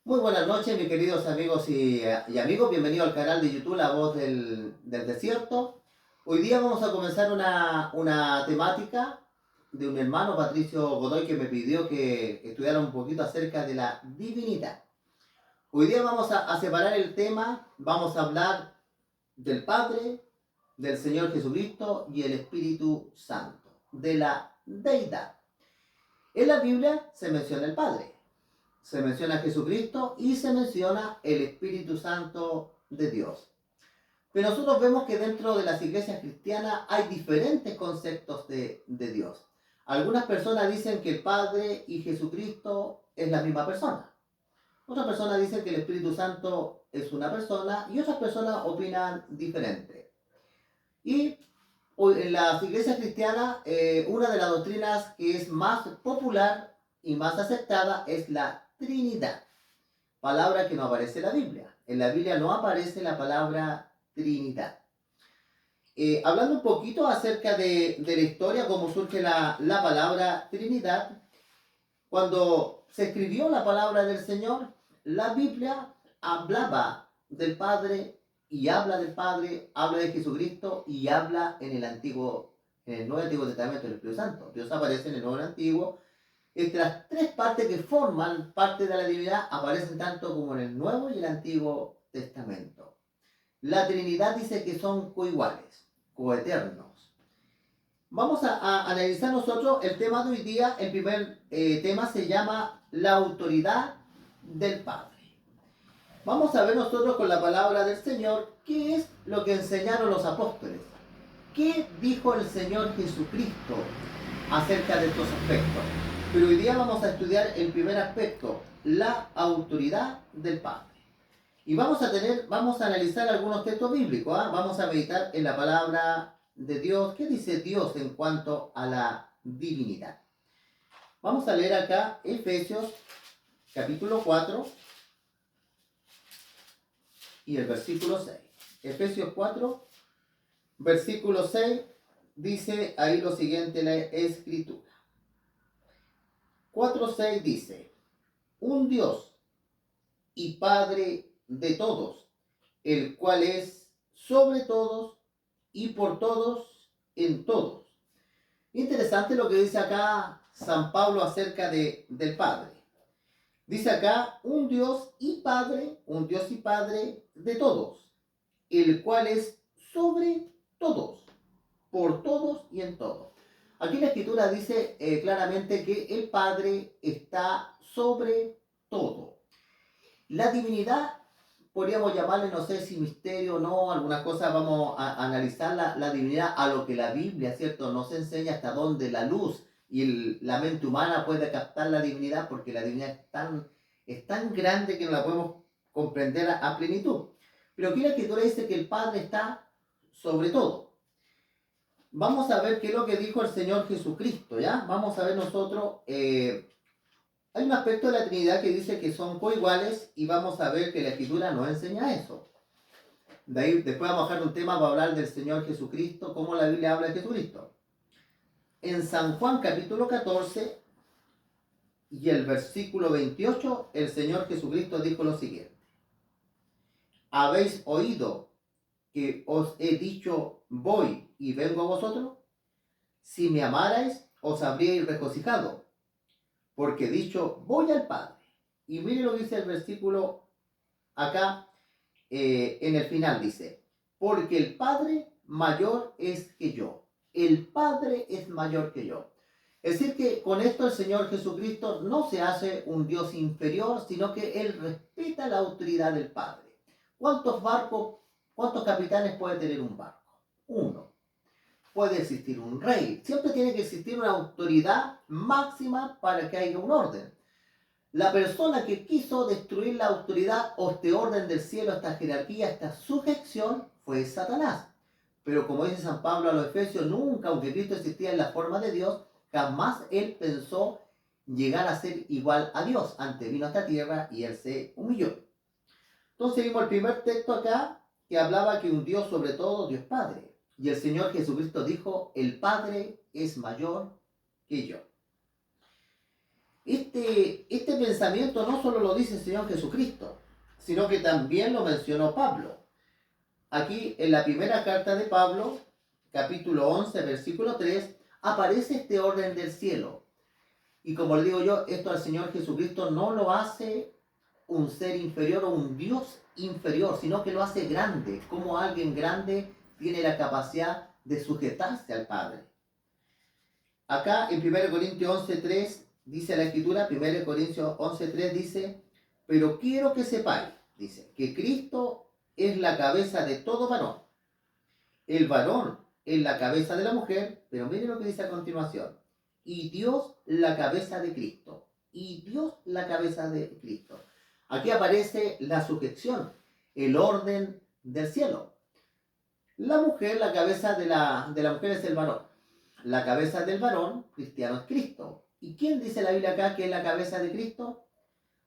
Muy buenas noches, mis queridos amigos y amigos. Bienvenido al canal de YouTube La Voz del Desierto. Hoy día vamos a comenzar una temática de un hermano, Patricio Godoy, que me pidió que estudiara un poquito acerca de la divinidad. Hoy día vamos a separar el tema, vamos a hablar del Padre, del Señor Jesucristo y el Espíritu Santo, de la deidad. En la Biblia se menciona el Padre, se menciona a Jesucristo y se menciona el Espíritu Santo de Dios. Pero nosotros vemos que dentro de las iglesias cristianas hay diferentes conceptos de Dios. Algunas personas dicen que el Padre y Jesucristo es la misma persona. Otras personas dicen que el Espíritu Santo es una persona y otras personas opinan diferente. Y en las iglesias cristianas, una de las doctrinas que es más popular y más aceptada es la Trinidad, palabra que no aparece en la Biblia. En la Biblia no aparece la palabra Trinidad. Hablando un poquito acerca de la historia, cómo surge la palabra Trinidad, cuando se escribió la palabra del Señor, la Biblia hablaba del Padre y habla del Padre, habla de Jesucristo y habla en el Nuevo Antiguo Testamento del Espíritu Santo. Dios aparece en el Nuevo y el Antiguo. Entre las tres partes que forman parte de la divinidad aparecen tanto como en el Nuevo y el Antiguo Testamento. La Trinidad dice que son coiguales, coeternos. Vamos a analizar nosotros el tema de hoy día. El primer tema se llama la autoridad del Padre. Vamos a ver nosotros con la palabra del Señor qué es lo que enseñaron los apóstoles. ¿Qué dijo el Señor Jesucristo acerca de estos aspectos? Pero hoy día vamos a estudiar el primer aspecto, la autoridad del Padre. Y vamos a analizar algunos textos bíblicos, ¿eh? Vamos a meditar en la palabra de Dios. ¿Qué dice Dios en cuanto a la divinidad? Vamos a leer acá Efesios capítulo 4 y el versículo 6. Efesios 4, versículo 6, dice ahí lo siguiente la escritura. 4:6 dice, un Dios y Padre de todos, el cual es sobre todos y por todos en todos. Interesante lo que dice acá San Pablo acerca del Padre. Dice acá un Dios y Padre de todos, el cual es sobre todos, por todos y en todos. Aquí la escritura dice claramente que el Padre está sobre todo. La divinidad, podríamos llamarle, no sé si misterio o no, algunas cosas vamos a analizar la divinidad a lo que la Biblia, ¿cierto? Nos enseña hasta dónde la luz y la mente humana puede captar la divinidad, porque la divinidad es tan grande que no la podemos comprender a plenitud. Pero aquí la escritura dice que el Padre está sobre todo. Vamos a ver qué es lo que dijo el Señor Jesucristo, ¿ya? Vamos a ver nosotros, hay un aspecto de la Trinidad que dice que son coiguales y vamos a ver que la Escritura no enseña eso. De ahí después vamos a bajar un tema para hablar del Señor Jesucristo, cómo la Biblia habla de Jesucristo. En San Juan capítulo 14 y el versículo 28, el Señor Jesucristo dijo lo siguiente. ¿Habéis oído que os he dicho voy y vengo a vosotros? Si me amarais, os habríais regocijado, porque he dicho voy al Padre. Y mire lo que dice el versículo acá en el final, dice, porque el Padre mayor es que yo. El Padre es mayor que yo. Es decir, que con esto el Señor Jesucristo no se hace un Dios inferior, sino que Él respeta la autoridad del Padre. ¿Cuántos barcos, cuántos capitanes puede tener un barco? Uno. Puede existir un rey. Siempre tiene que existir una autoridad máxima para que haya un orden. La persona que quiso destruir la autoridad o este orden del cielo, esta jerarquía, esta sujeción, fue Satanás. Pero como dice San Pablo a los Efesios, nunca, aunque Cristo existía en la forma de Dios, jamás él pensó llegar a ser igual a Dios. Antes vino a esta tierra y él se humilló. Entonces vimos el primer texto acá que hablaba que un Dios sobre todo, Dios Padre. Y el Señor Jesucristo dijo, el Padre es mayor que yo. este pensamiento no solo lo dice el Señor Jesucristo, sino que también lo mencionó Pablo. Aquí en la primera carta de Pablo, capítulo 11, versículo 3, aparece este orden del cielo. Y como le digo yo, esto al Señor Jesucristo no lo hace un ser inferior o un Dios inferior, sino que lo hace grande, como alguien grande tiene la capacidad de sujetarse al Padre. Acá en 1 Corintios 11.3 dice la Escritura, 1 Corintios 11.3 dice, pero quiero que sepáis, dice, que Cristo es la cabeza de todo varón. El varón es la cabeza de la mujer, pero miren lo que dice a continuación. Y Dios la cabeza de Cristo. Y Dios la cabeza de Cristo. Aquí aparece la sujeción, el orden del cielo. La mujer, la cabeza de la mujer es el varón. La cabeza del varón, cristiano, es Cristo. ¿Y quién dice la Biblia acá que es la cabeza de Cristo?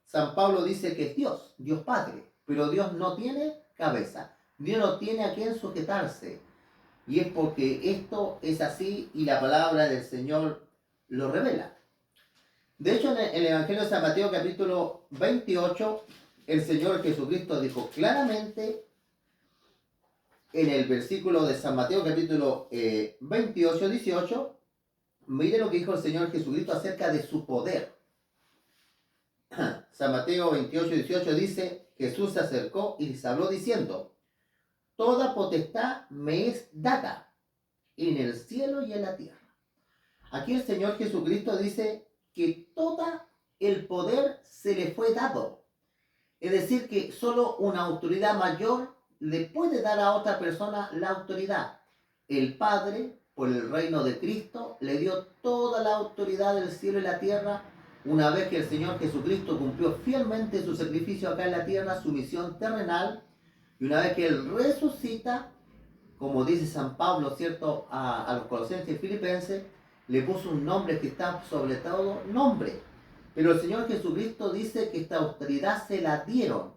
San Pablo dice que es Dios, Dios Padre. Pero Dios no tiene cabeza. Dios no tiene a quién sujetarse. Y es porque esto es así y la palabra del Señor lo revela. De hecho, en el Evangelio de San Mateo capítulo 28, el Señor Jesucristo dijo claramente en el versículo de San Mateo capítulo 28, 18, mire lo que dijo el Señor Jesucristo acerca de su poder. San Mateo 28, 18 dice, Jesús se acercó y les habló diciendo, toda potestad me es dada en el cielo y en la tierra. Aquí el Señor Jesucristo dice que todo el poder se le fue dado. Es decir, que solo una autoridad mayor le puede dar a otra persona la autoridad. El Padre, por el reino de Cristo, le dio toda la autoridad del cielo y la tierra una vez que el Señor Jesucristo cumplió fielmente su sacrificio acá en la tierra, su misión terrenal, y una vez que Él resucita, como dice San Pablo, ¿cierto?, a los colosenses y filipenses, le puso un nombre que está sobre todo nombre. Pero el Señor Jesucristo dice que esta autoridad se la dieron.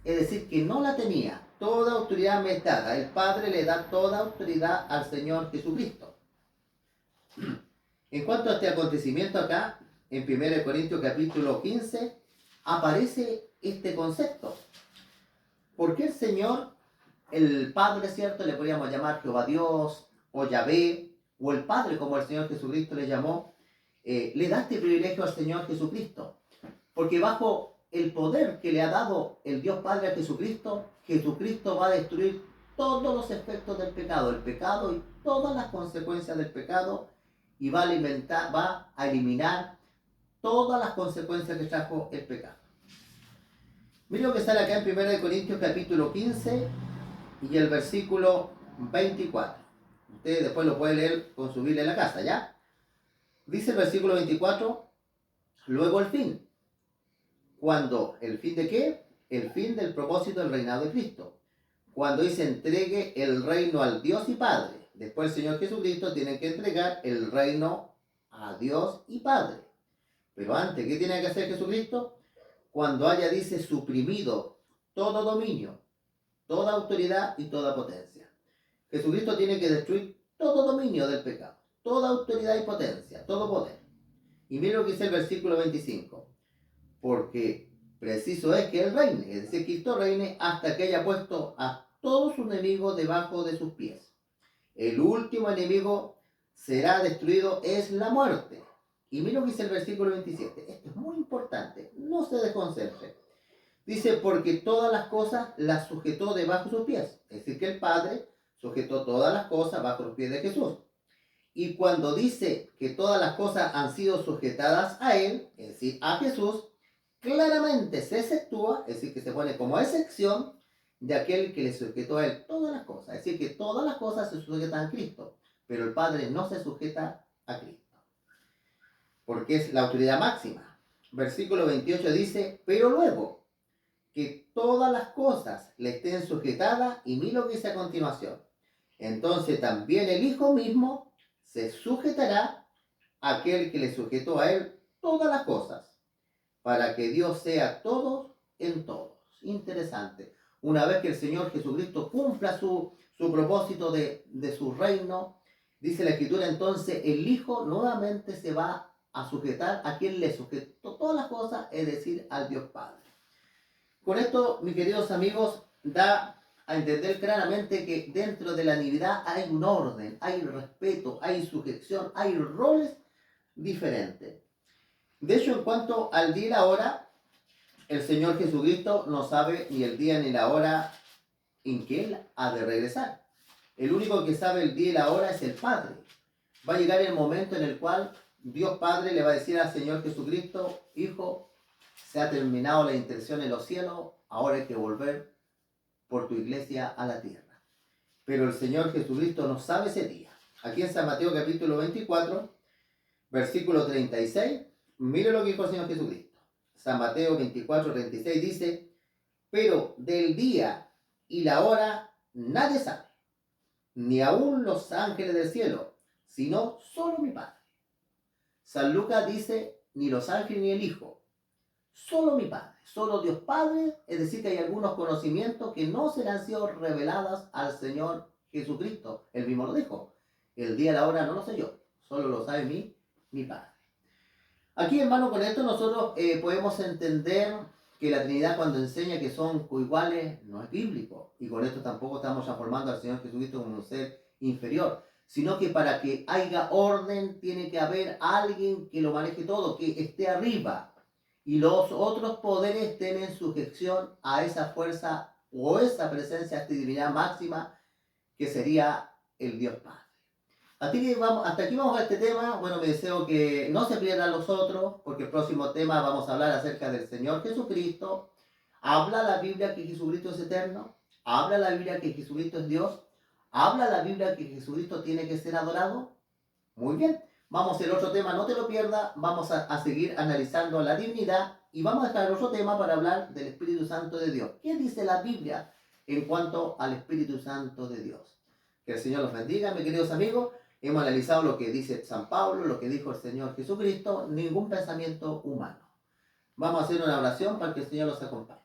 Es decir, que no la tenía. Toda autoridad me es dada. El Padre le da toda autoridad al Señor Jesucristo. En cuanto a este acontecimiento acá, en 1 Corintios capítulo 15, aparece este concepto. ¿Por qué el Señor, el Padre, ¿cierto?, le podríamos llamar Jehová Dios, o Yahvé, o el Padre, como el Señor Jesucristo le llamó, le da este privilegio al Señor Jesucristo? Porque bajo el poder que le ha dado el Dios Padre a Jesucristo, Jesucristo va a destruir todos los efectos del pecado, el pecado y todas las consecuencias del pecado, y va a eliminar todas las consecuencias que trajo el pecado. Miren lo que sale acá en 1 Corintios capítulo 15 y el versículo 24. Ustedes después lo pueden leer con su Biblia en la casa, ¿ya? Dice el versículo 24, luego el fin. ¿Cuándo? ¿El fin de qué? El fin del propósito del reinado de Cristo. Cuando Él se entregue el reino al Dios y Padre. Después el Señor Jesucristo tiene que entregar el reino a Dios y Padre. Pero antes, ¿qué tiene que hacer Jesucristo? Cuando haya, dice, suprimido todo dominio, toda autoridad y toda potencia. Jesucristo tiene que destruir todo dominio del pecado, toda autoridad y potencia, todo poder. Y mira lo que dice el versículo 25. Porque preciso es que Él reine, es decir, Cristo reine hasta que haya puesto a todos sus enemigos debajo de sus pies. El último enemigo será destruido, es la muerte. Y mira lo que dice el versículo 27. Esto es muy importante, no se desconcentre. Dice, porque todas las cosas las sujetó debajo de sus pies. Es decir, que el Padre sujetó todas las cosas bajo los pies de Jesús. Y cuando dice que todas las cosas han sido sujetadas a Él, es decir, a Jesús, claramente se exceptúa, es decir, que se pone como excepción de aquel que le sujetó a Él todas las cosas. Es decir, que todas las cosas se sujetan a Cristo, pero el Padre no se sujeta a Cristo, porque es la autoridad máxima. Versículo 28 dice, pero luego que todas las cosas le estén sujetadas, y mira lo que dice a continuación, entonces también el Hijo mismo se sujetará a aquel que le sujetó a Él todas las cosas, para que Dios sea todos en todos. Interesante. Una vez que el Señor Jesucristo cumpla su propósito de su reino, dice la Escritura, entonces el Hijo nuevamente se va a sujetar a quien le sujetó todas las cosas, es decir, al Dios Padre. Con esto, mis queridos amigos, da a entender claramente que dentro de la Navidad hay un orden, hay respeto, hay sujeción, hay roles diferentes. De hecho, en cuanto al día y la hora, el Señor Jesucristo no sabe ni el día ni la hora en que Él ha de regresar. El único que sabe el día y la hora es el Padre. Va a llegar el momento en el cual Dios Padre le va a decir al Señor Jesucristo: Hijo, se ha terminado la intención en los cielos, ahora hay que volver por tu iglesia a la tierra. Pero el Señor Jesucristo no sabe ese día. Aquí en San Mateo capítulo 24, versículo 36, mire lo que dijo el Señor Jesucristo. San Mateo 24, 36 dice: pero del día y la hora nadie sabe, ni aun los ángeles del cielo, sino solo mi Padre. San Lucas dice: ni los ángeles ni el Hijo, solo mi Padre, solo Dios Padre. Es decir, que hay algunos conocimientos que no se le han sido revelados al Señor Jesucristo. Él mismo lo dijo: el día y la hora no lo sé yo, solo lo sabe mi Padre. Aquí, hermano, con esto nosotros podemos entender que la Trinidad, cuando enseña que son coiguales, no es bíblico. Y con esto tampoco estamos transformando al Señor Jesucristo como un ser inferior, sino que para que haya orden tiene que haber alguien que lo maneje todo, que esté arriba, y los otros poderes estén en sujeción a esa fuerza o esa presencia, esta divinidad máxima, que sería el Dios Padre. Hasta aquí vamos a este tema. Bueno, me deseo que no se pierdan los otros, porque el próximo tema vamos a hablar acerca del Señor Jesucristo. Habla la Biblia que Jesucristo es eterno, habla la Biblia que Jesucristo es Dios, habla la Biblia que Jesucristo tiene que ser adorado. Muy bien, vamos al otro tema, no te lo pierdas. Vamos a seguir analizando la divinidad y vamos a dejar el otro tema para hablar del Espíritu Santo de Dios. ¿Qué dice la Biblia en cuanto al Espíritu Santo de Dios? Que el Señor los bendiga, mis queridos amigos. Hemos analizado lo que dice San Pablo, lo que dijo el Señor Jesucristo, ningún pensamiento humano. Vamos a hacer una oración para que el Señor los acompañe.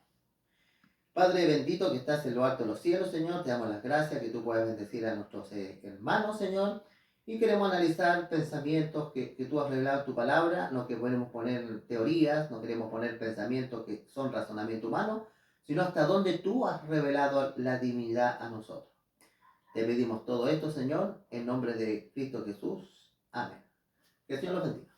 Padre bendito que estás en lo alto de los cielos, Señor, te damos las gracias que tú puedas bendecir a nuestros hermanos, Señor, y queremos analizar pensamientos que tú has revelado en tu palabra. No que podemos poner teorías, no queremos poner pensamientos que son razonamiento humano, sino hasta donde tú has revelado la divinidad a nosotros. Te pedimos todo esto, Señor, en nombre de Cristo Jesús. Amén. Que el Señor los bendiga.